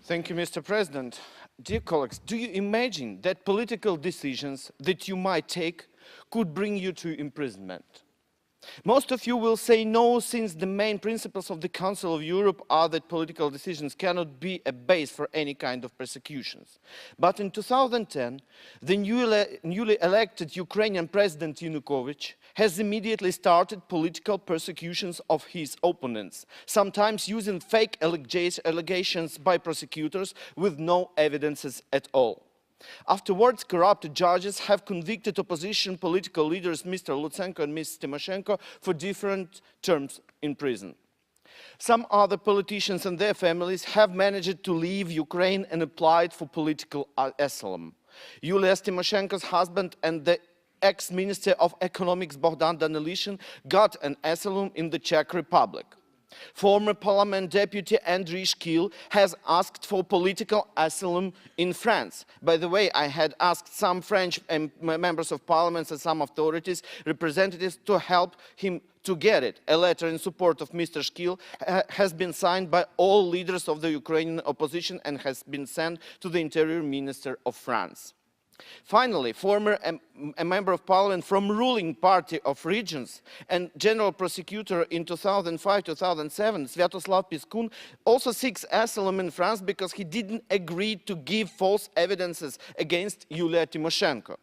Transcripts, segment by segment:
Thank you, Mr. President. Dear colleagues, do you imagine that political decisions that you might take could bring you to imprisonment? Most of you will say no, since the main principles of the Council of Europe are that political decisions cannot be a base for any kind of persecutions. But in 2010, the newly elected Ukrainian President Yanukovych has immediately started political persecutions of his opponents, sometimes using fake allegations by prosecutors with no evidences at all. Afterwards, corrupt judges have convicted opposition political leaders Mr. Lutsenko and Ms. Tymoshenko for different terms in prison. Some other politicians and their families have managed to leave Ukraine and applied for political asylum. Yulia Tymoshenko's husband and the ex-minister of economics Bogdan Danilyshin got an asylum in the Czech Republic. Former parliament deputy Andriy Shkil has asked for political asylum in France. By the way, I had asked some French members of parliament and some authorities, representatives, to help him to get it. A letter in support of Mr. Shkil has been signed by all leaders of the Ukrainian opposition and has been sent to the Interior Minister of France. Finally, a member of parliament from ruling party of regions and general prosecutor in 2005-2007, Sviatoslav Piskun, also seeks asylum in France because he didn't agree to give false evidences against Yulia Tymoshenko.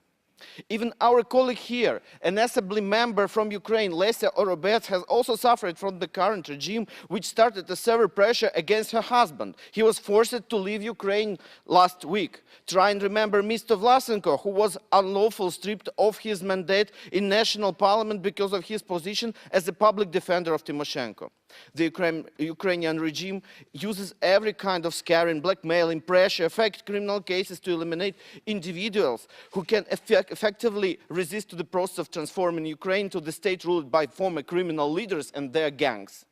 Even our colleague here, an assembly member from Ukraine, Lesia Orobec, has also suffered from the current regime, which started to severe pressure against her husband. He was forced to leave Ukraine last week. Try and remember Mr. Vlasenko, who was unlawfully stripped of his mandate in national parliament because of his position as a public defender of Tymoshenko. The Ukrainian regime uses every kind of scaring, blackmailing, pressure, fake criminal cases to eliminate individuals who can effectively resist to the process of transforming Ukraine to the state ruled by former criminal leaders and their gangs.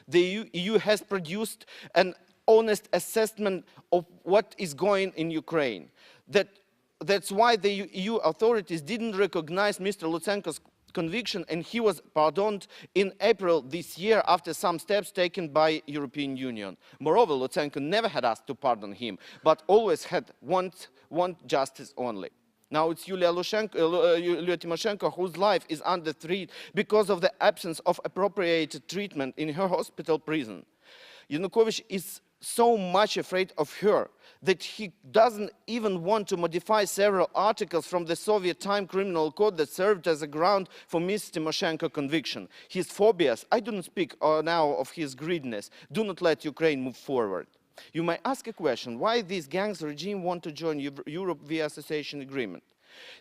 The EU has produced an honest assessment of what is going on in Ukraine. That's why the EU authorities didn't recognize Mr. Lutsenko's conviction, and he was pardoned in April this year after some steps taken by European Union. Moreover, Lutsenko never had asked to pardon him, but always had want justice only. Now it's Yulia Tymoshenko, whose life is under threat because of the absence of appropriate treatment in her hospital prison. Yanukovych is so much afraid of her that he doesn't even want to modify several articles from the Soviet time criminal code that served as a ground for Ms. Tymoshenko conviction. His phobias, I don't speak now of his greediness, do not let Ukraine move forward. You might ask a question, why this gangs regime want to join Europe via association agreement?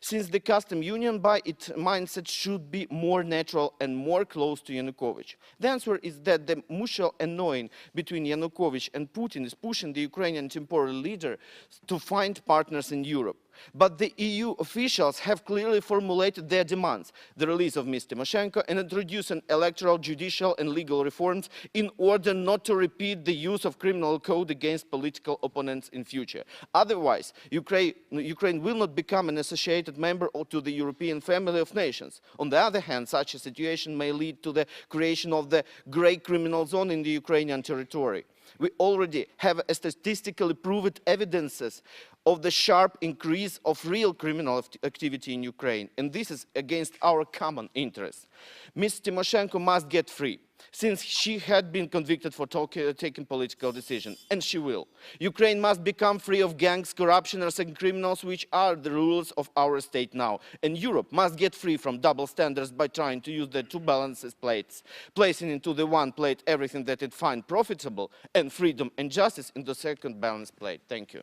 Since the custom union by its mindset should be more natural and more close to Yanukovych. The answer is that the mutual annoying between Yanukovych and Putin is pushing the Ukrainian temporary leader to find partners in Europe. But the EU officials have clearly formulated their demands: the release of Ms. Tymoshenko and introducing electoral, judicial and legal reforms in order not to repeat the use of criminal code against political opponents in future. Otherwise, Ukraine will not become an associated member to the European family of nations. On the other hand, such a situation may lead to the creation of the grey criminal zone in the Ukrainian territory. We already have statistically proven evidences of the sharp increase of real criminal activity in Ukraine, and this is against our common interests. Ms. Tymoshenko must get free, since she had been convicted for taking political decisions, and she will. Ukraine must become free of gangs, corruptioners and criminals, which are the rules of our state now. And Europe must get free from double standards by trying to use the two balances plates, placing into the one plate everything that it finds profitable, and freedom and justice in the second balance plate. Thank you.